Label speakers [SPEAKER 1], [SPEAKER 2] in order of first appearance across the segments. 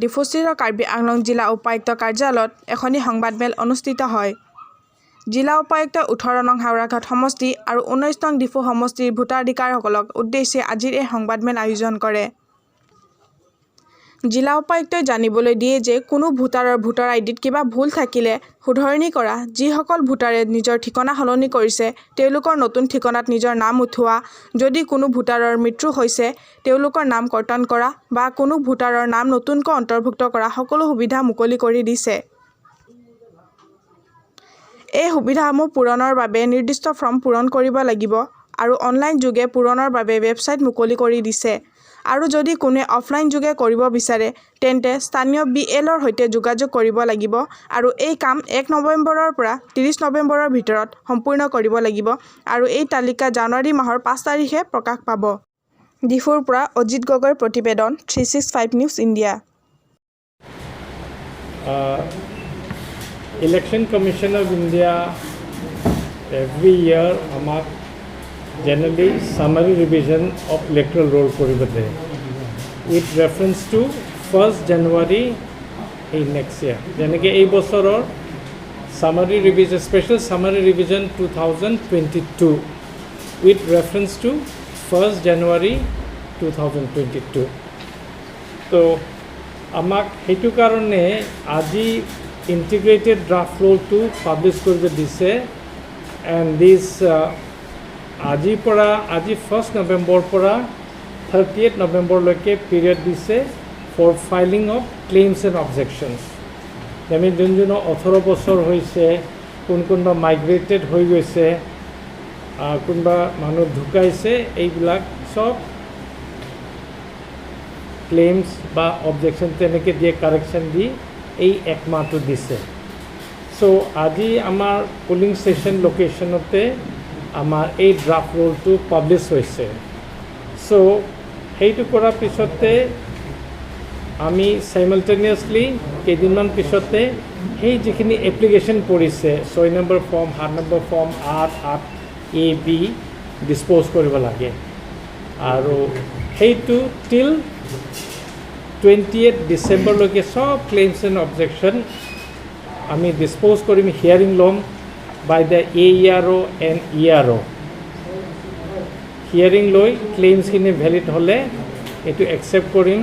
[SPEAKER 1] ডিফুস্থিত কাৰ্বি আংলং জিলা উপায়ুক্ত কাৰ্যালয়ত এখনি সংবাদমেল অনুষ্ঠিত হয়। জিলা উপায়ুক্ত 18 নং হাওৰাঘাট সমষ্টি আৰু 19 নং ডিফু সমষ্টিৰ ভোটাধিকাৰসকলক উদ্দেশ্যে আজিৰ এই সংবাদমেল আয়োজন কৰে। জিলা উপায়ুক্তই জানিবলৈ দিয়ে যে কোনো ভোটাৰৰ ভোটাৰ আইডিত কিবা ভুল থাকিলে শুধৰণি কৰা, যিসকল ভোটাৰে নিজৰ ঠিকনা সলনি কৰিছে তেওঁলোকৰ নতুন ঠিকনাত নিজৰ নাম উঠোৱা, যদি কোনো ভোটাৰৰ মৃত্যু হৈছে তেওঁলোকৰ নাম কৰ্তন কৰা বা কোনো ভোটাৰৰ নাম নতুনকৈ অন্তৰ্ভুক্ত কৰা সকলো সুবিধা মুকলি কৰি দিছে। এই সুবিধাসমূহ পূৰণৰ বাবে নিৰ্দিষ্ট ফৰ্ম পূৰণ কৰিব লাগিব আৰু অনলাইন যোগে পূৰণৰ বাবে ৱেবছাইট মুকলি কৰি দিছে। আৰু যদি কোনে অফলাইন যোগে কৰিব বিচাৰে তেন্তে স্থানীয় BLৰ সৈতে যোগাযোগ কৰিব লাগিব আৰু এই কাম 1 নৱেম্বৰৰ পৰা 30 নৱেম্বৰৰ ভিতৰত সম্পূৰ্ণ কৰিব লাগিব আৰু এই তালিকা জানুৱাৰী মাহৰ 5 তাৰিখে প্ৰকাশ পাব। ডিফুৰ পৰা অজিত গগৈৰ প্ৰতিবেদন 365 news India.
[SPEAKER 2] Election Commission of India every year আমাক generally summary revision of electoral roll কৰিব দিয়ে with reference to 1st January এই next year। যেনেকৈ এই বছৰৰ summary revision, special summary revision 2022 with reference to 1st January 2022। তো আমাক সেইটো কাৰণে আজি integrated draft roll to publish কৰিব দিছে and this আজিৰ পৰা 1st November পৰা 30th November লৈকে পিৰিয়ড দিছে for filing of claims and objections। আমি যোন 18 বছৰ হৈছে, কোনোবা মাইগ্ৰেটেড হৈ গৈছে, কোনোবা মানুহ ঢুকাইছে, এইবিলাক সব ক্লেইমছ বা অবজেকশ্যন তেনেকৈ দিয়ে, কাৰেকশ্যন দি এই একমাহটো দিছে। চ' আজি আমাৰ পলিং ষ্টেচন লোকেশ্যনতে আমাৰ এই ড্ৰাফ্ট ৰোলটো পাব্লিছ হৈছে। চ' সেইটো কৰাৰ পিছতে আমি চাইমালটেনিয়াছলি কেইদিনমান পিছতে সেই যিখিনি এপ্লিকেশ্যন পৰিছে 6 number form, 7 number form, 8A, B dispose কৰিব লাগে আৰু সেইটো টিল 28 ডিচেম্বৰলৈকে সব ক্লেইমছ এণ্ড অবজেকশ্যন আমি ডিছপ'জ কৰিম, হিয়াৰিং ল'ম by the AERO and ERO। Hearing লৈ ক্লেইমছখিনি ভেলিড হ'লে এইটো একচেপ্ট কৰিম,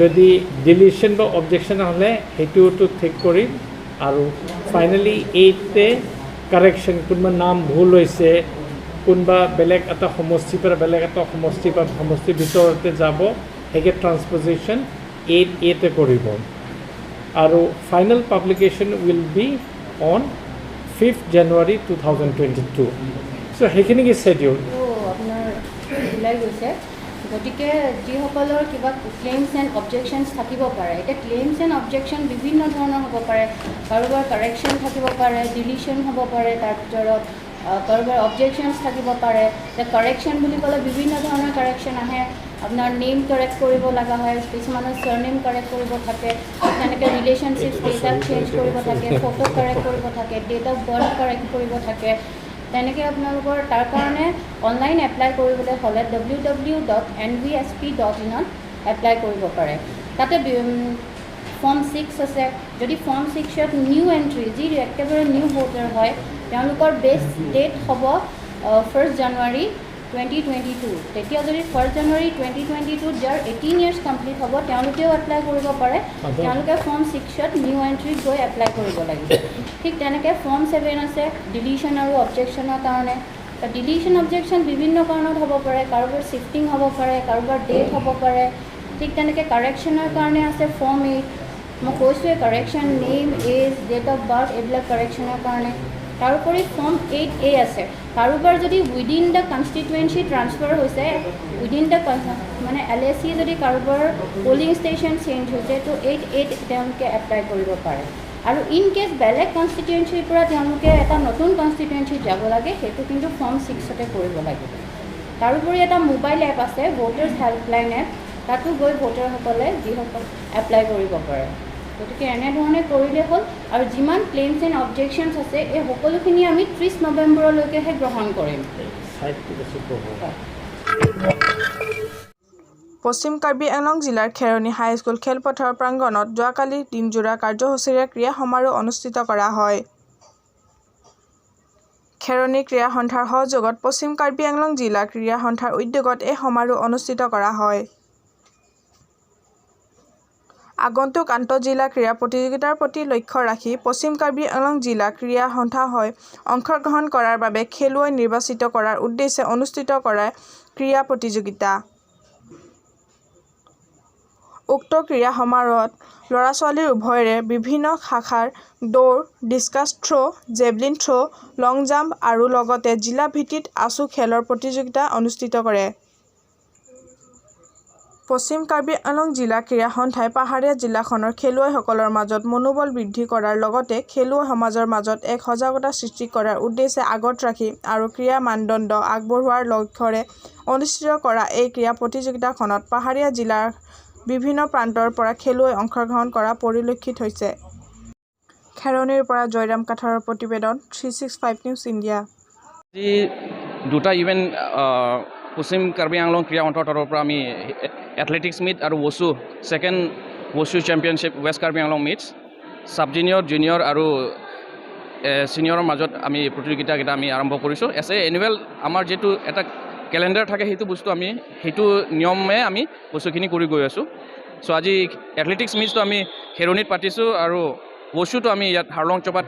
[SPEAKER 2] যদি ডিলিশ্যন বা অবজেকশ্যন হ'লে সেইটোতো ঠিক কৰিম আৰু ফাইনেলি 8তে কাৰেকশ্যন, কোনোবা নাম ভুল হৈছে, কোনোবা বেলেগ এটা সমষ্টিৰ পৰা বেলেগ এটা সমষ্টি বা সমষ্টিৰ ভিতৰতে যাব, সেইকে ট্ৰান্সপজিশ্যন 8A কৰিব আৰু final publication will be on 5th January 2022। চ' সেইখিনি কি ছেডিউল
[SPEAKER 3] আপোনাৰ ওলাই গৈছে। গতিকে যিসকলৰ কিবা ক্লেইমছ এণ্ড অবজেকশ্যনছ থাকিব পাৰে, এতিয়া ক্লেইমছ এণ্ড অবজেকশ্যন বিভিন্ন ধৰণৰ হ'ব পাৰে, কাৰোবাৰ কাৰেকশ্যন থাকিব পাৰে, ডিলিশ্যন হ'ব পাৰে, তাৰ ভিতৰত কাৰোবাৰ অবজেকশ্যনছ থাকিব পাৰে। এতিয়া কাৰেকশ্যন বুলি ক'লে বিভিন্ন ধৰণৰ কাৰেকশ্যন আহে, আপোনাৰ নেম কাৰেক্ট কৰিব লগা হয়, কিছুমানৰ চাৰনেম কাৰেক্ট কৰিব থাকে, তেনেকৈ ৰিলেশ্যনশ্বিপ ষ্টেটাছ চেঞ্জ কৰিব থাকে, ফটো কাৰেক্ট কৰিব থাকে, ডেট অফ বাৰ্থ কাৰেক্ট কৰিব থাকে। তেনেকৈ আপোনালোকৰ তাৰ কাৰণে অনলাইন এপ্লাই কৰিবলৈ হ'লে www.nvsp.in-ত এপ্লাই কৰিব পাৰে। তাতে ফৰ্ম 6 আছে, যদি ফৰ্ম 6ত নিউ এণ্ট্ৰি, যি একেবাৰে নিউ ভোটাৰ হয় তেওঁলোকৰ বেষ্ট ডেট হ'ব 1st January 2022। তেতিয়া যদি 1st January 2022 যাৰ 18 years কমপ্লিট হ'ব তেওঁলোকেও এপ্লাই কৰিব পাৰে, তেওঁলোকে ফৰ্ম 6ত নিউ এণ্ট্ৰিত গৈ এপ্লাই কৰিব লাগিব। ঠিক তেনেকৈ ফৰ্ম 7 আছে ডিলিশ্যন আৰু অবজেকশ্যনৰ কাৰণে। ডিলিশ্যন অবজেকশ্যন বিভিন্ন কাৰণত হ'ব পাৰে, কাৰোবাৰ শ্বিফটিং হ'ব পাৰে, কাৰোবাৰ ডেট হ'ব পাৰে। ঠিক তেনেকৈ কাৰেকশ্যনৰ কাৰণে আছে ফৰ্ম 8। মই কৈছোঁৱে correction name, age, date of birth এইবিলাক কাৰেকশ্যনৰ কাৰণে। তাৰোপৰি ফৰ্ম 8A আছে, কাৰোবাৰ যদি উইদিন দ্য কনষ্টিটুৱেঞ্চি ট্ৰান্সফাৰ হৈছে, উইদিন দ্য মানে LAC যদি কাৰোবাৰ পলিং ষ্টেচন চেঞ্জ হৈছে তো 8A তেওঁলোকে এপ্লাই কৰিব পাৰে। আৰু ইন কেছ বেলেগ কনষ্টিটুৱেঞ্চিৰ পৰা তেওঁলোকে এটা নতুন কনষ্টিটুৱেঞ্চিত যাব লাগে, সেইটো কিন্তু ফৰ্ম 6তে কৰিব লাগিব। তাৰোপৰি এটা মোবাইল এপ আছে ভোটাৰ্ছ হেল্পলাইন এপ, তাতো গৈ ভোটাৰসকলে যিসকল এপ্লাই কৰিব পাৰে। গতিকে এনেধৰণে কৰিলে হ'ল আৰু যিমান ক্লেইমছ এণ্ড অবজেকশ্যনছ আছে এই সকলোখিনি আমি 30 নৱেম্বৰলৈকেহে গ্ৰহণ কৰিম।
[SPEAKER 1] পশ্চিম কাৰ্বি আংলং জিলাৰ খেৰণী হাইস্কুল খেলপথাৰ প্ৰাংগণত যোৱাকালি দিনজোৰা কাৰ্যসূচীৰে ক্ৰীড়া সমাৰোহ অনুষ্ঠিত কৰা হয়। খেৰণী ক্ৰীড়া সন্থাৰ সহযোগত পশ্চিম কাৰ্বি আংলং জিলা ক্ৰীড়া সন্থাৰ উদ্যোগত এই সমাৰোহ অনুষ্ঠিত কৰা হয়। আগন্তুক আন্তঃজিলা ক্ৰীড়া প্ৰতিযোগিতাৰ প্ৰতি লক্ষ্য ৰাখি পশ্চিম কাৰ্বি আংলং জিলা ক্ৰীড়া সন্থাই অংশগ্ৰহণ কৰাৰ বাবে খেলুৱৈ নিৰ্বাচিত কৰাৰ উদ্দেশ্যে অনুষ্ঠিত কৰা ক্ৰীড়া প্ৰতিযোগিতা। উক্ত ক্ৰীড়া সমাৰোহত ল'ৰা-ছোৱালীৰ উভয়ৰে বিভিন্ন শাখাৰ দৌৰ, ডিস্কাছ থ্ৰ', জেভলিন থ্ৰ', লং জাম্প আৰু লগতে জিলা ভিত্তিত আছু খেলৰ প্ৰতিযোগিতা অনুষ্ঠিত কৰে। পশ্চিম কাৰ্বি আংলং জিলা ক্ৰীড়া সন্থাই পাহাৰীয়া জিলাখনৰ খেলুৱৈসকলৰ মাজত মনোবল বৃদ্ধি কৰাৰ লগতে খেলুৱৈ সমাজৰ মাজত এক সজাগতা সৃষ্টি কৰাৰ উদ্দেশ্যে আগত ৰাখি আৰু ক্ৰীড়া মানদণ্ড আগবঢ়োৱাৰ লক্ষ্যৰে অনুষ্ঠিত কৰা এই ক্ৰীড়া প্ৰতিযোগিতাখনত পাহাৰীয়া জিলাৰ বিভিন্ন প্ৰান্তৰ পৰা খেলুৱৈ অংশগ্ৰহণ কৰা পৰিলক্ষিত হৈছে। খেৰণীৰ পৰা জয়ৰাম কাঠাৰৰ প্ৰতিবেদন 365 নিউজ ইণ্ডিয়া।
[SPEAKER 4] আজি দুটা ইভেণ্ট পশ্চিম কাৰ্বি আংলং ক্ৰীড়া সন্থাৰ তৰফৰ পৰা আমি এথলেটিক্স মিট আৰু wushu second wushu championship west Karbi Anglong meets sub junior, junior আৰু ছিনিয়ৰৰ মাজত আমি প্ৰতিযোগিতাকেইটা আমি আৰম্ভ কৰিছোঁ। এনুৱেল আমাৰ যিটো এটা কেলেণ্ডাৰ থাকে সেইটো বস্তু আমি সেইটো নিয়মে আমি বস্তুখিনি কৰি গৈ আছোঁ। চ' আজি এথলেটিক্স মিটছটো আমি খেৰণীত পাতিছোঁ আৰু ৱছুটো আমি ইয়াত হাৰলং চপাত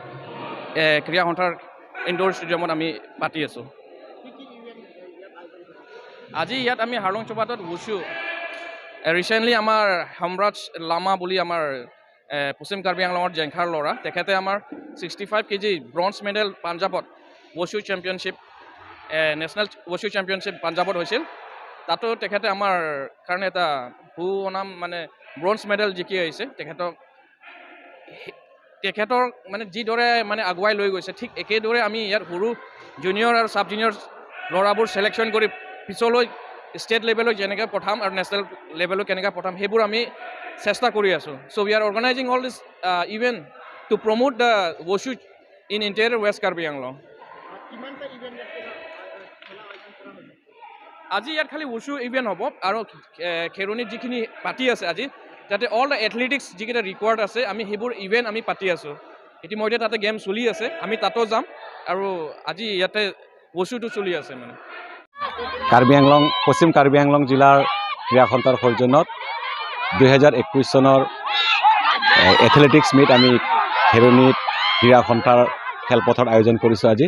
[SPEAKER 4] ক্ৰীড়া সন্থাৰ ইনডোৰ ষ্টেডিয়ামত আমি পাতি আছোঁ। আজি ইয়াত আমি হাৰলং চপাতত ৱছু ৰিচেণ্টলি আমাৰ সম্ৰাজ লামা বুলি আমাৰ পশ্চিম কাৰ্বি আংলঙৰ জেংখাৰ ল'ৰা, তেখেতে আমাৰ 65 kg ব্ৰঞ্জ মেডেল পাঞ্জাৱত ৱছু চেম্পিয়নশ্বিপ নেশ্যনেল ৱছু চেম্পিয়নশ্বিপ পাঞ্জাৱত হৈছিল। তাতো তেখেতে আমাৰ কাৰণে এটা সুনাম মানে ব্ৰঞ্জ মেডেল জিকি আহিছে। তেখেতৰ মানে যিদৰে মানে আগুৱাই লৈ গৈছে ঠিক একেদৰে আমি ইয়াত সৰু জুনিয়ৰ আৰু ছাব জুনিয়ৰ ল'ৰাবোৰ ছিলেকশ্যন কৰি পিছলৈ ষ্টেট লেভেলত যেনেকৈ পঠাম আৰু নেশ্যনেল লেভেলত কেনেকৈ পঠাম সেইবোৰ আমি চেষ্টা কৰি আছোঁ। So' we are organising all this event to promote the wushu in interior west Karbi Anglong. আজি ইয়াত খালি ৱছু ইভেণ্ট হ'ব আৰু খেৰণীত যিখিনি পাতি আছে আজি তাতে অল দ্য এথলেটিক্স যিকেইটা ৰিকোৱাৰ্ড আছে আমি সেইবোৰ ইভেণ্ট আমি পাতি আছোঁ। ইতিমধ্যে তাতে গেম চলি আছে, আমি তাতো যাম আৰু আজি ইয়াতে ৱছুটো চলি আছে। মানে
[SPEAKER 5] কাৰ্বি আংলং পশ্চিম কাৰ্বি আংলং জিলাৰ ক্ৰীড়া সন্থাৰ সৌজন্যত 2021 চনৰ এথলেটিক্স মিট আমি খেৰণীত ক্ৰীড়া সন্থাৰ খেলপথাৰত আয়োজন কৰিছোঁ। আজি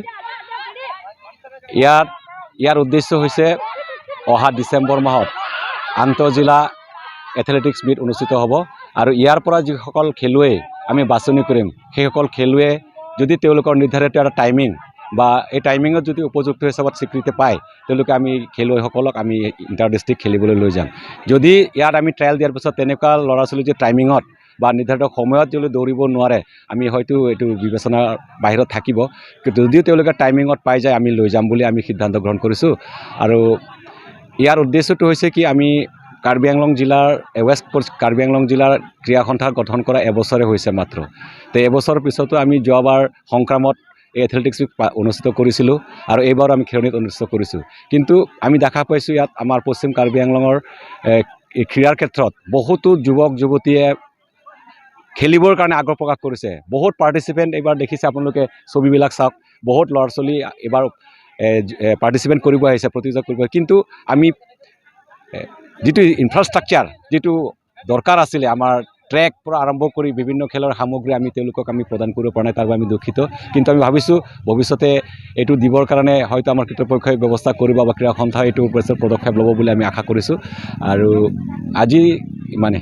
[SPEAKER 5] ইয়াৰ উদ্দেশ্য হৈছে অহা ডিচেম্বৰ মাহত আন্তঃজিলা এথলেটিক্স মিট অনুষ্ঠিত হ'ব আৰু ইয়াৰ পৰা যিসকল খেলুৱৈ আমি বাছনি কৰিম সেইসকল খেলুৱৈয়ে যদি তেওঁলোকৰ নিৰ্ধাৰিত এটা টাইমিং বা এই টাইমিঙত যদি উপযুক্ত হিচাপত স্বীকৃতি পায় তেওঁলোকে আমি খেলুৱৈসকলক আমি ইণ্টাৰ ডিষ্ট্ৰিক্ট খেলিবলৈ লৈ যাম। যদি ইয়াত আমি ট্ৰায়েল দিয়াৰ পিছত তেনেকুৱা ল'ৰা ছোৱালী যদি টাইমিঙত বা নিৰ্ধাৰিত সময়ত যদি দৌৰিব নোৱাৰে আমি হয়তো এইটো বিবেচনাৰ বাহিৰত থাকিব, কিন্তু যদিও তেওঁলোকে টাইমিঙত পাই যায় আমি লৈ যাম বুলি আমি সিদ্ধান্ত গ্ৰহণ কৰিছোঁ। আৰু ইয়াৰ উদ্দেশ্যটো হৈছে কি আমি কাৰ্বি আংলং জিলাৰ ৱেষ্ট কাৰ্বি আংলং জিলাৰ ক্ৰীড়া সন্থা গঠন কৰা এবছৰে হৈছে মাত্ৰ। তো এবছৰৰ পিছতো আমি যোৱাবাৰ সংক্ৰামত এই এথলেটিক্স অনুষ্ঠিত কৰিছিলোঁ আৰু এইবাৰ আমি খেৰণীত অনুষ্ঠিত কৰিছোঁ। কিন্তু আমি দেখা পাইছোঁ ইয়াত আমাৰ পশ্চিম কাৰ্বি আংলঙৰ ক্ৰীড়াৰ ক্ষেত্ৰত বহুতো যুৱক যুৱতীয়ে খেলিবৰ কাৰণে আগ্ৰহ প্ৰকাশ কৰিছে। বহুত পাৰ্টিচিপেণ্ট এইবাৰ দেখিছে আপোনালোকে ছবিবিলাক চাওক, বহুত ল'ৰা ছোৱালী এইবাৰ পাৰ্টিচিপেণ্ট কৰিব আহিছে, প্ৰতিযোগিতা কৰিব। কিন্তু আমি যিটো ইনফ্ৰাষ্ট্ৰাকচাৰ যিটো দৰকাৰ আছিলে আমাৰ ট্ৰেক পৰা আৰম্ভ কৰি বিভিন্ন খেলৰ সামগ্ৰী আমি তেওঁলোকক আমি প্ৰদান কৰিব পৰা নাই, তাৰ বাবে আমি দুখিত। কিন্তু আমি ভাবিছোঁ ভৱিষ্যতে এইটো দিবৰ কাৰণে হয়তো আমাৰ কৰ্তৃপক্ষই ব্যৱস্থা কৰিব বা ক্ৰীড়া সন্থা এইটো পদক্ষেপ ল'ব বুলি আমি আশা কৰিছোঁ। আৰু আজি ইমানে।